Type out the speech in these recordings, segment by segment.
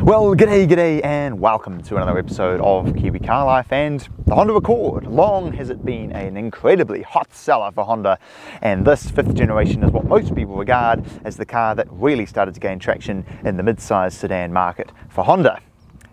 Well, g'day and welcome to another episode of Kiwi Car Life and the Honda Accord. Long has it been an incredibly hot seller for Honda, and this fifth generation is what most people regard as the car that really started to gain traction in the mid-size sedan market for Honda.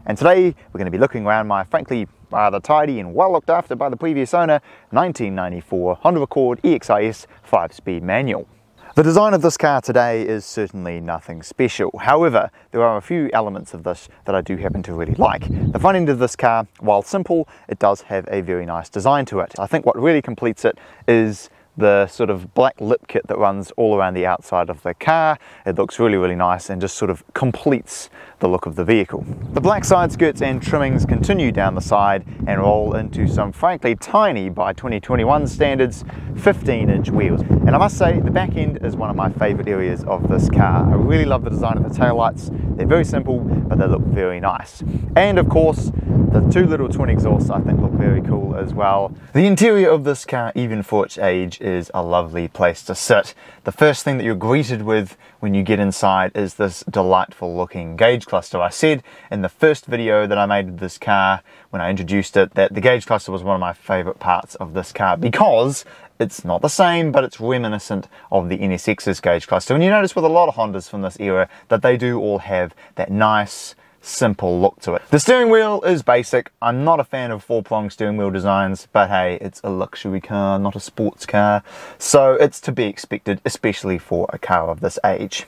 And today we're going to be looking around my frankly rather tidy and well looked after by the previous owner 1994 Honda Accord EXi-S 5-speed manual. The design of this car today is certainly nothing special. However, there are a few elements of this that I do happen to really like. The front end of this car, while simple, it does have a very nice design to it. I think what really completes it is the sort of black lip kit that runs all around the outside of the car. It looks really nice and just sort of completes the look of the vehicle. The black side skirts and trimmings continue down the side and roll into some frankly tiny, by 2021 standards, 15-inch wheels. And I must say, the back end is one of my favorite areas of this car. I really love the design of the taillights. They're very simple, but they look very nice. And of course, the two little twin exhausts I think look very cool as well. The interior of this car, even for its age, is a lovely place to sit. The first thing that you're greeted with when you get inside is this delightful looking gauge cluster. I said in the first video that I made of this car when I introduced it that the gauge cluster was one of my favorite parts of this car because it's not the same, but it's reminiscent of the NSX's gauge cluster. And you notice with a lot of Hondas from this era that they do all have that nice, simple look to it. The steering wheel is basic. I'm not a fan of four-prong steering wheel designs, but hey, it's a luxury car, not a sports car, so it's to be expected, especially for a car of this age.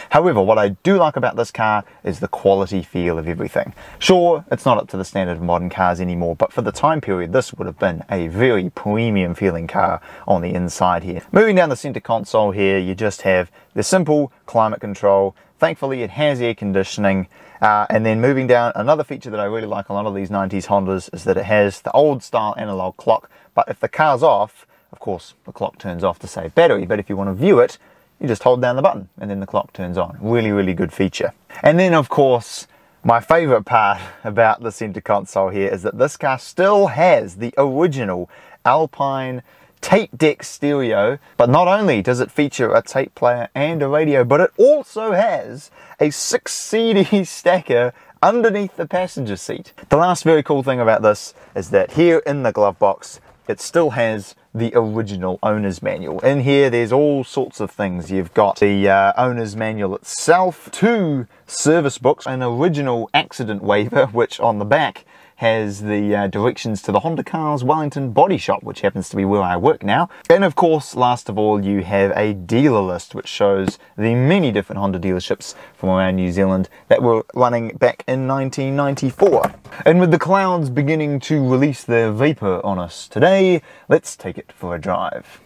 However, what I do like about this car is the quality feel of everything. Sure, it's not up to the standard of modern cars anymore, but for the time period, this would have been a very premium feeling car on the inside here. Moving down the center console here, you just have the simple climate control. Thankfully, it has air conditioning. And then moving down, another feature that I really like on a lot of these 90s Hondas is that it has the old style analog clock, but if the car's off, of course, the clock turns off to save battery, but if you want to view it, you just hold down the button and then the clock turns on. Really good feature. And then of course, my favorite part about the center console here is that this car still has the original Alpine tape deck stereo, but not only does it feature a tape player and a radio, but it also has a 6 CD stacker underneath the passenger seat. The last very cool thing about this is that here in the glove box, it still has the original owner's manual. In here, there's all sorts of things. You've got the owner's manual itself, 2 service books, an original accident waiver, which on the back has the directions to the Honda Cars Wellington body shop, which happens to be where I work now. And of course, last of all, you have a dealer list, which shows the many different Honda dealerships from around New Zealand that were running back in 1994. And with the clouds beginning to release their vapor on us today, let's take it for a drive.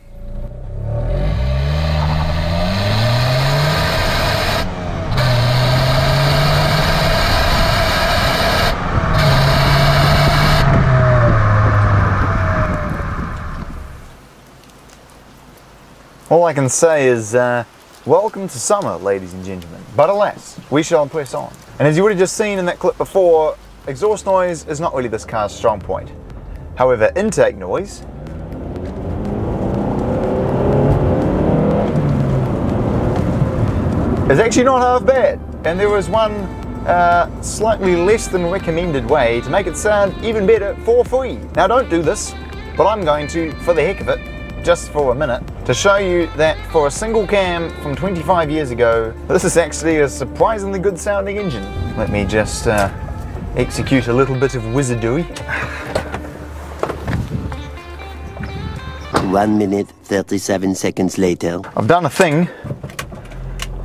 All I can say is, welcome to summer, ladies and gentlemen. But alas, we shall press on. And as you would have just seen in that clip before, exhaust noise is not really this car's strong point. However, intake noise is actually not half bad. And there was one slightly less than recommended way to make it sound even better for free. Now don't do this, but I'm going to, for the heck of it, just for a minute, to show you that for a single cam from 25 years ago, this is actually a surprisingly good sounding engine. Let me just execute a little bit of wizardry. 1 minute, 37 seconds later. I've done a thing,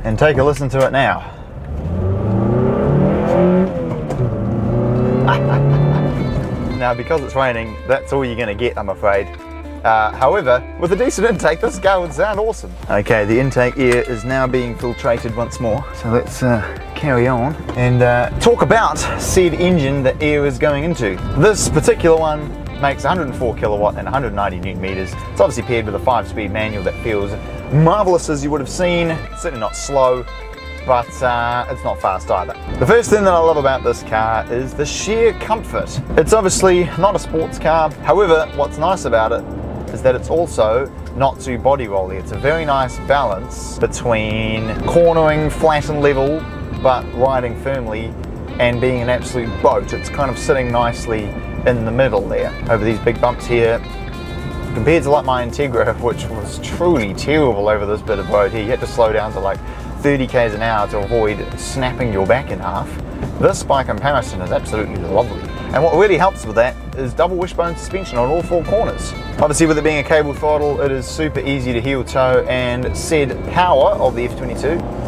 and take a listen to it now. Now, because it's raining, that's all you're going to get, I'm afraid. However, with a decent intake, this car would sound awesome. Okay, the intake air is now being filtrated once more, so let's carry on and talk about said engine that air is going into. This particular one makes 104 kilowatt and 190 newton meters. It's obviously paired with a 5-speed manual that feels marvelous, as you would have seen. It's certainly not slow, but it's not fast either. The first thing that I love about this car is the sheer comfort. It's obviously not a sports car. However, what's nice about it is that it's also not too body rolly. It's a very nice balance between cornering flat and level, but riding firmly and being an absolute boat, it's kind of sitting nicely in the middle there over these big bumps here. Compared to like my Integra, which was truly terrible over this bit of road here, you had to slow down to like 30 k's an hour to avoid snapping your back in half. This by comparison is absolutely lovely. And what really helps with that is double wishbone suspension on all 4 corners. Obviously with it being a cable throttle, it is super easy to heel toe, and said power of the F22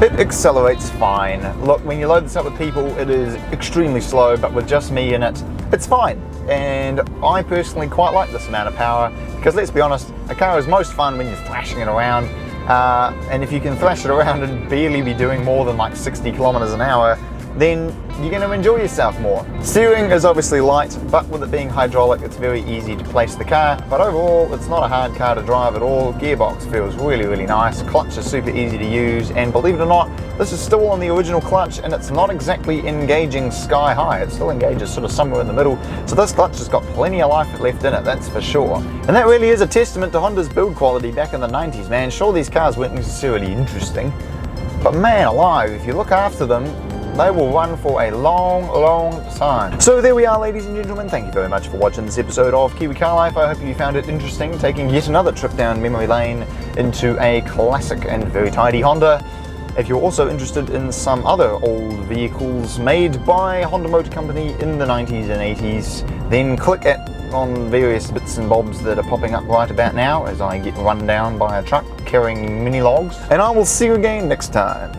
it accelerates fine. Look, when you load this up with people, it is extremely slow, but with just me in it, it's fine. And I personally quite like this amount of power, because let's be honest, a car is most fun when you're thrashing it around. And if you can thrash it around and barely be doing more than like 60 kilometers an hour, then you're going to enjoy yourself more. Steering is obviously light, but with it being hydraulic, it's very easy to place the car. But overall, it's not a hard car to drive at all. Gearbox feels really, really nice. Clutch is super easy to use, and believe it or not, this is still on the original clutch, and it's not exactly engaging sky high. It still engages sort of somewhere in the middle. So this clutch has got plenty of life left in it, that's for sure. And that really is a testament to Honda's build quality back in the 90s, man. Sure, these cars weren't necessarily interesting, but man alive, if you look after them, they will run for a long, long time. So there we are, ladies and gentlemen. Thank you very much for watching this episode of Kiwi Car Life. I hope you found it interesting, taking yet another trip down memory lane into a classic and very tidy Honda. If you're also interested in some other old vehicles made by Honda Motor Company in the 90s and 80s, then click on various bits and bobs that are popping up right about now as I get run down by a truck carrying mini logs. And I will see you again next time.